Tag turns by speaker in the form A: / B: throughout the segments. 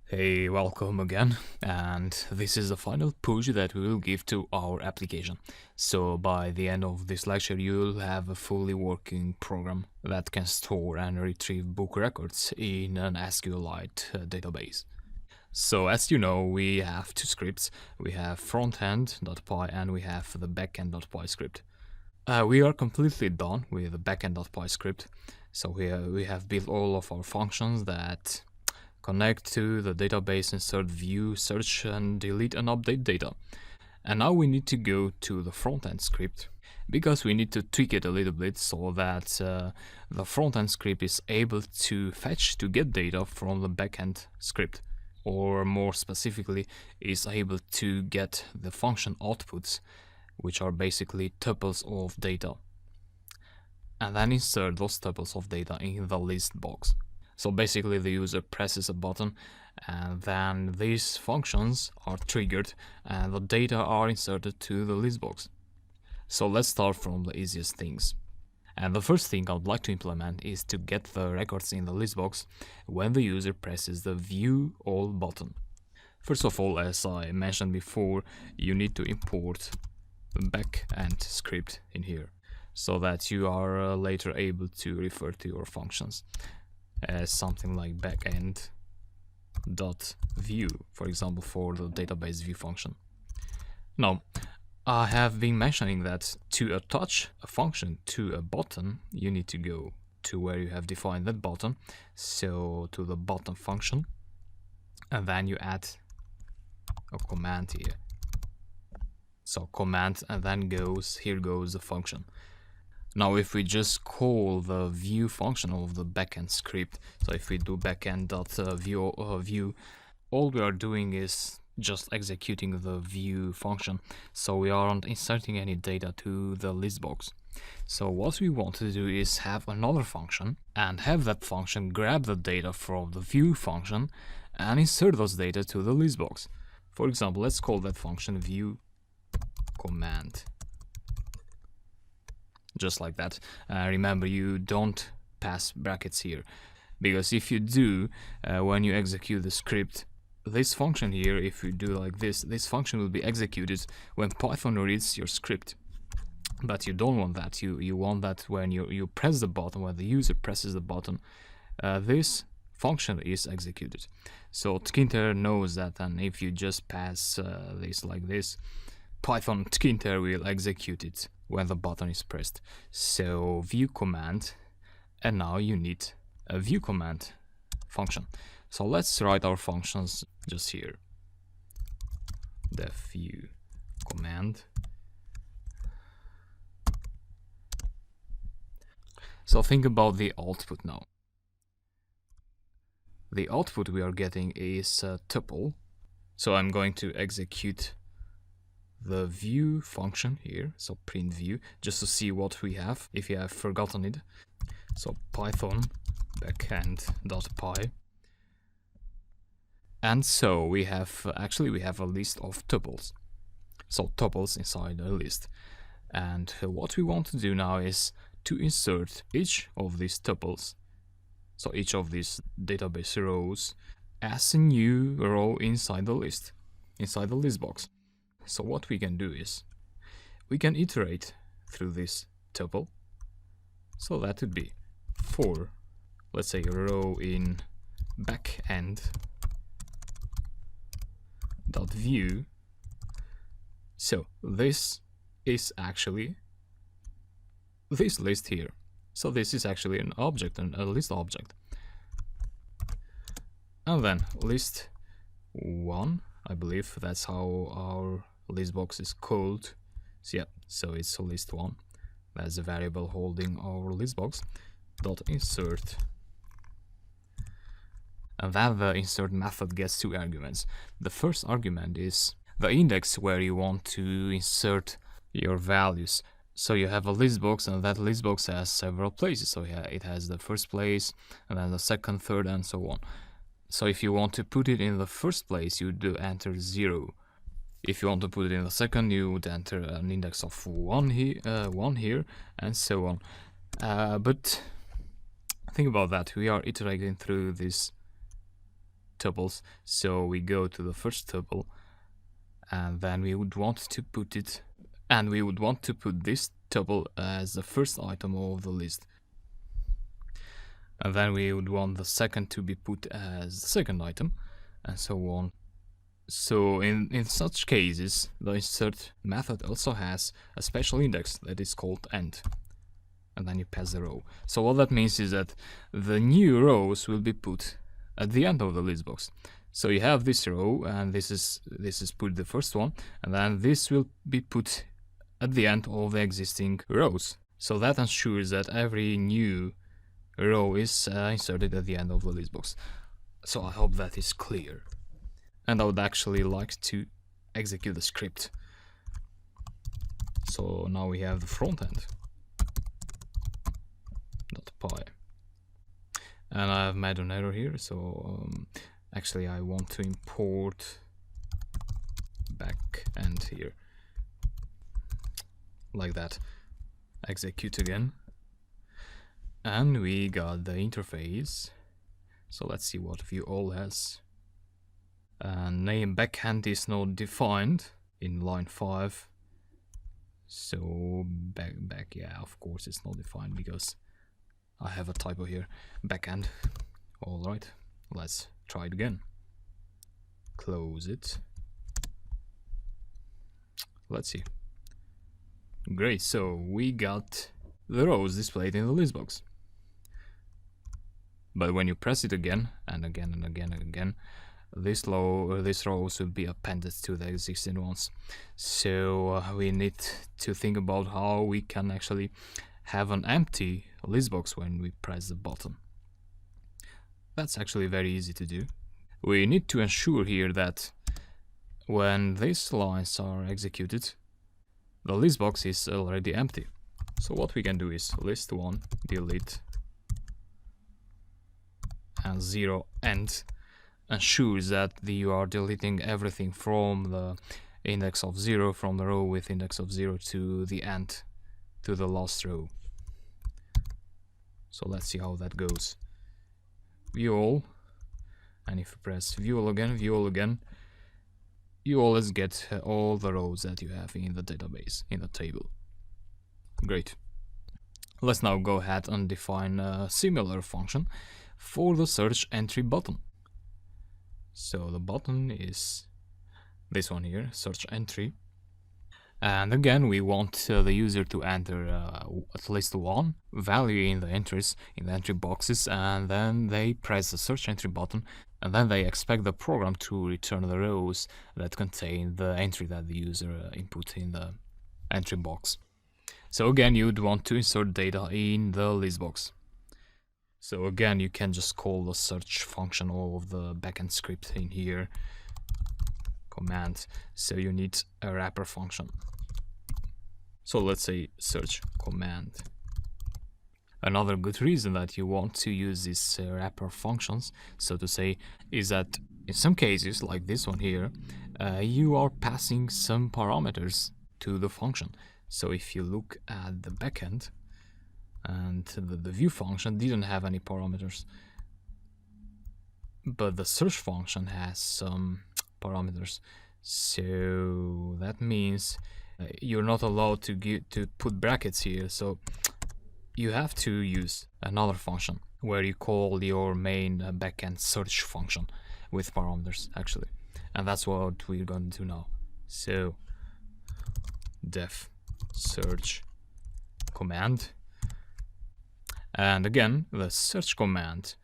A: Hey, welcome again, and this is the final push that we will give to our application. So by the end of this lecture, you'll have a fully working program that can store and retrieve book records in an SQLite database. So as you know, we have two scripts. We have frontend.py and we have the backend.py script. We are completely done with the backend.py script. So we have built all of our functions that connect to the database, insert, view, search, and delete and update data. And now we need to go to the front-end script because we need to tweak it a little bit so that the front-end script is able to get data from the backend script, or more specifically, is able to get the function outputs, which are basically tuples of data, and then insert those tuples of data in the list box. So basically the user presses a button and then these functions are triggered and the data are inserted to the list box. So let's start from the easiest things. And the first thing I would like to implement is to get the records in the list box when the user presses the View All button. First of all, as I mentioned before, you need to import the backend script in here so that you are later able to refer to your functions as something like backend.view, for example, for the database view function. Now, I have been mentioning that to attach a function to a button, you need to go to where you have defined that button, so to the button function, and then you add a command here. So command, and then here goes the function. Now if we just call the view function of the backend script, so if we do backend.view, all we are doing is just executing the view function, so we aren't inserting any data to the list box. So what we want to do is have another function and have that function grab the data from the view function and insert those data to the list box. For example, let's call that function view command. Just like that. Remember, you don't pass brackets here, because if you do, when you execute the script, this function here, if you do like this function will be executed when Python reads your script. But you don't want that. You want that when you press the button, when the user presses the button, this function is executed. So Tkinter knows that, and if you just pass this like this, Python Tkinter will execute it when the button is pressed. So view command, and now you need a view command function. So let's write our functions just here. The view command. So think about the output now. The output we are getting is a tuple. So I'm going to execute the view function here, so print view, just to see what we have if you have forgotten it. So Python backend.py, and so we have a list of tuples, so tuples inside a list, and what we want to do now is to insert each of these tuples, so each of these database rows, as a new row inside the list box. So what we can do is we can iterate through this tuple. So that would be for, let's say, a row in backend.view. So this is actually this list here. So this is actually an object, a list object. And then list 1, I believe that's how our list box is called. So yeah, so it's a list 1. That's a variable holding our list box dot insert, and then the insert method gets 2 arguments. The first argument is the index where you want to insert your values. So you have a list box, and that list box has several places. So yeah, it has the first place, and then the second, third, and so on. So if you want to put it in the first place, you do enter 0. If you want to put it in the second, you would enter an index of 1 here, and so on. But think about that. We are iterating through this tuples. So we go to the first tuple, and then we would want to put it, and we would want to put this tuple as the first item of the list. And then we would want the second to be put as the second item, and so on. So in such cases, the insert method also has a special index that is called end. And then you pass the row. So what that means is that the new rows will be put at the end of the list box. So you have this row, and this is put the first one, and then this will be put at the end of the existing rows. So that ensures that every new row is inserted at the end of the list box. So I hope that is clear. And I would actually like to execute the script. So now we have the front end. .py. And I have made an error here, so actually I want to import backend here. Like that. Execute again. And we got the interface. So let's see what view all has. Name backend is not defined in line 5. So back, yeah, of course it's not defined because I have a typo here. Backend. Alright, let's try it again. Close it. Let's see. Great, so we got the rows displayed in the list box. But when you press it again, and again, and again, and again, these rows will be appended to the existing ones. So we need to think about how we can actually have an empty list box when we press the button. That's actually very easy to do. We need to ensure here that when these lines are executed, the list box is already empty. So what we can do is list1 delete and 0 end ensures that you are deleting everything from the index of 0, from the row with index of 0 to the end, to the last row. So let's see how that goes. View all, and if you press view all again, you always get all the rows that you have in the database, in the table. Great. Let's now go ahead and define a similar function for the search entry button. So the button is this one here, search entry. And again, we want the user to enter at least one value in the entries, in the entry boxes, and then they press the search entry button, and then they expect the program to return the rows that contain the entry that the user input in the entry box. So again, you'd want to insert data in the list box. So again, you can just call the search function of the backend script in here, command. So you need a wrapper function. So let's say search command. Another good reason that you want to use these wrapper functions, so to say, is that in some cases, like this one here, you are passing some parameters to the function. So if you look at the backend, and the view function didn't have any parameters, but the search function has some parameters. So that means you're not allowed to put brackets here. So you have to use another function where you call your main backend search function with parameters actually, and that's what we're going to do now. So def search command. And again, the search command,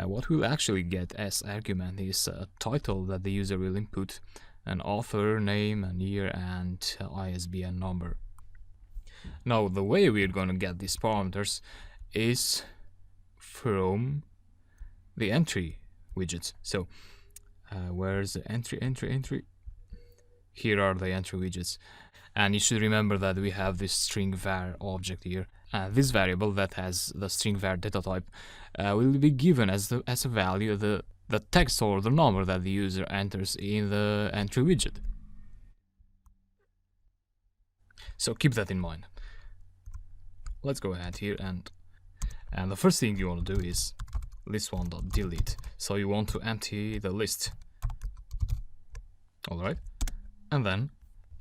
A: what we'll actually get as argument is a title that the user will input, an author, name, and year, and ISBN number. Now, the way we're going to get these parameters is from the entry widgets. So, where's the entry? Here are the entry widgets. And you should remember that we have this string var object here. This variable that has the string var data type will be given as a value the text or the number that the user enters in the entry widget. So keep that in mind. Let's go ahead here and the first thing you want to do is list1.delete. So you want to empty the list. Alright, and then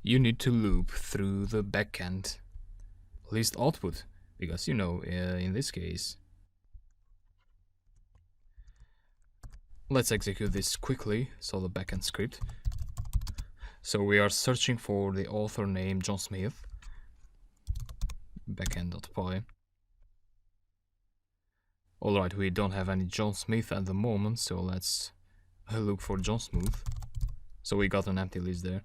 A: you need to loop through the backend list output, because you know, in this case, let's execute this quickly. So the backend script. So we are searching for the author name John Smith, backend.py. Alright, we don't have any John Smith at the moment, so let's look for John Smith. So we got an empty list there.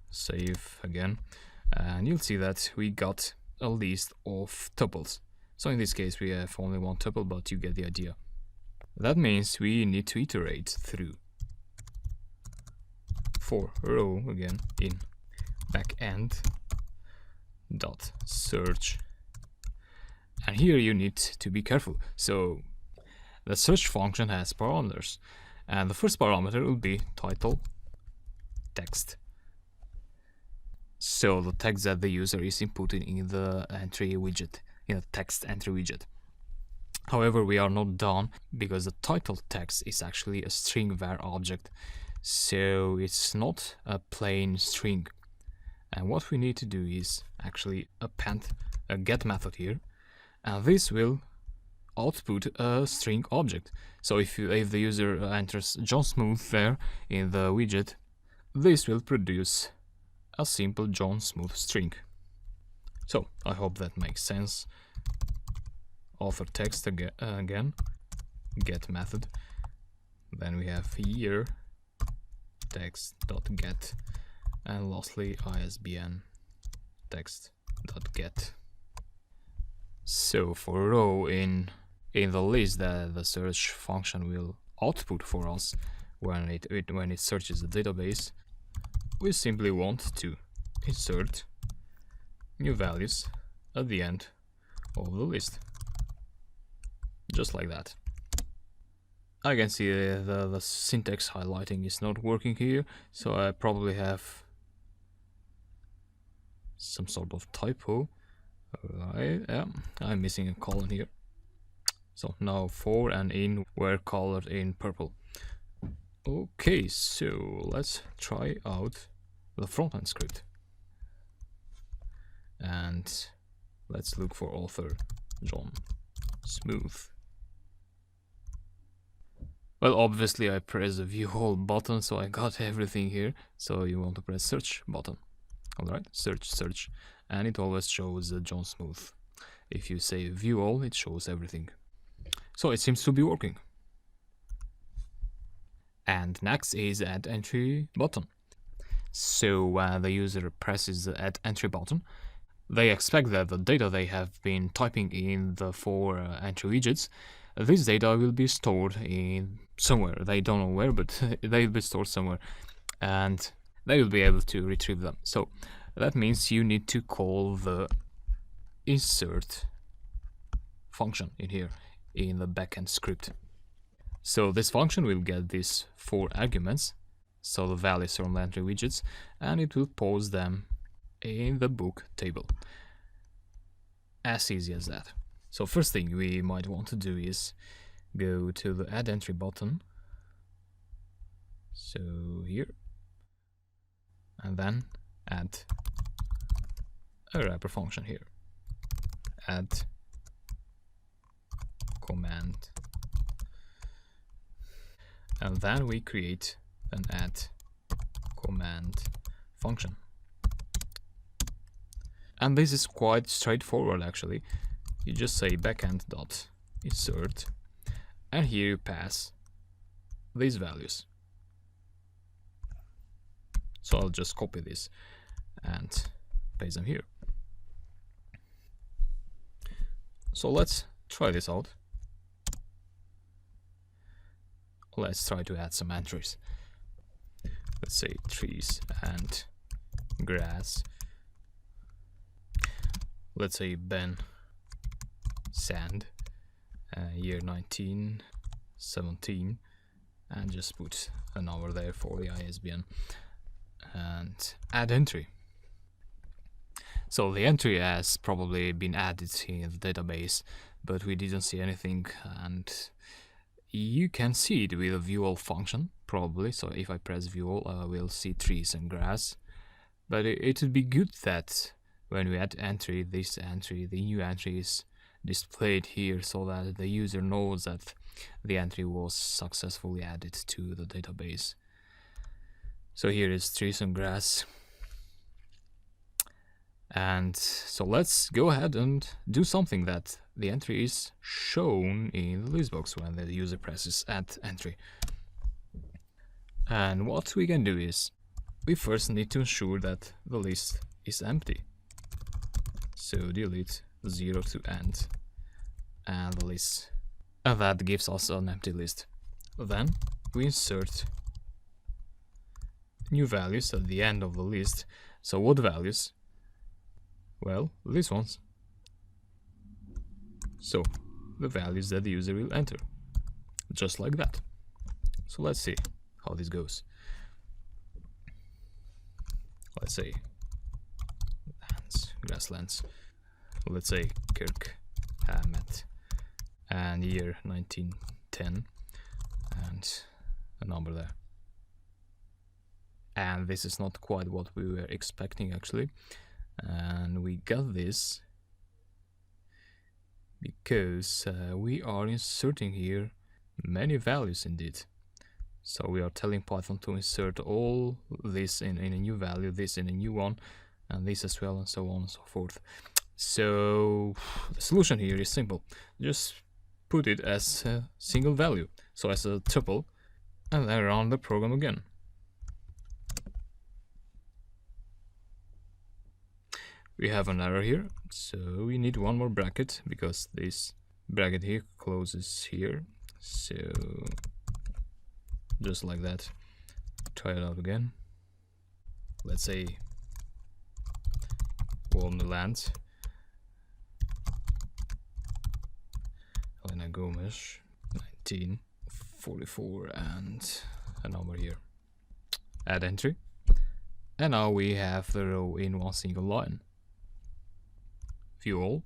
A: Save again, and you'll see that we got a list of tuples. So in this case we have only one tuple, but you get the idea. That means we need to iterate through for row again in backend dot search, and here you need to be careful. So the search function has parameters, and the first parameter will be title text. So the text that the user is inputting in the entry widget, in the text entry widget. However, we are not done, because the title text is actually a string var object, so it's not a plain string. And what we need to do is actually append a get method here, and this will output a string object. So if the user enters John Smith there in the widget, this will produce a simple John Smith string. So I hope that makes sense. Author text again, get method. Then we have year text.get, and lastly ISBN text.get. So for row in the list that the search function will output for us when it searches the database, we simply want to insert new values at the end of the list, just like that. I can see the syntax highlighting is not working here, so I probably have some sort of typo. Yeah, I'm missing a colon here. So now for and in were colored in purple. Okay, so let's try out the frontend script, and let's look for author John Smith. Well, obviously I press the view all button, so I got everything here. So you want to press search button. Alright, search, and it always shows John Smith. If you say view all, it shows everything. So it seems to be working. And next is add entry button. So when the user presses the add entry button, they expect that the data they have been typing in the 4 entry widgets, this data will be stored in somewhere. They don't know where, but they will be stored somewhere, and they will be able to retrieve them. So that means you need to call the insert function in here in the backend script. So this function will get these 4 arguments, so the values from the entry widgets, and it will post them in the book table. As easy as that. So first thing we might want to do is go to the add entry button, so here, and then add a wrapper function here, add command, and then we create an add command function. And this is quite straightforward actually. You just say backend.insert, and here you pass these values. So I'll just copy this and paste them here. So let's try this out. Let's try to add some entries. Let's say trees and grass. Let's say Ben Sand, year 1917, and just put a number there for the ISBN, and add entry. So the entry has probably been added in the database, but we didn't see anything, and you can see it with a view all function, probably. So if I press view all, we'll see trees and grass. But it would be good that when we add entry, this entry, the new entry is displayed here so that the user knows that the entry was successfully added to the database. So here is trees and grass. And so let's go ahead and do something that the entry is shown in the list box when the user presses add entry. And what we can do is we first need to ensure that the list is empty. So delete 0 to end and the list. And that gives us an empty list. Then we insert new values at the end of the list. So what values? Well, these ones. So the values that the user will enter. Just like that. So let's see how this goes. Let's say lands, grasslands. Let's say Kirk Hammett and year 1910 and a number there. And this is not quite what we were expecting actually. And we got this because we are inserting here many values indeed. So we are telling Python to insert all this in a new value, this in a new one, and this as well, and so on and so forth. So the solution here is simple. Just put it as a single value, so as a tuple, and then run the program again. We have an error here, so we need one more bracket because this bracket here closes here. So just like that. Try it out again. Let's say Wonderland. Elena Gomes, 1944, and a number here. Add entry. And now we have the row in one single line. View all,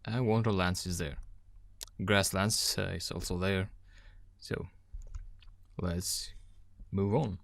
A: and Wonderlands is there. Grasslands is also there. So let's move on.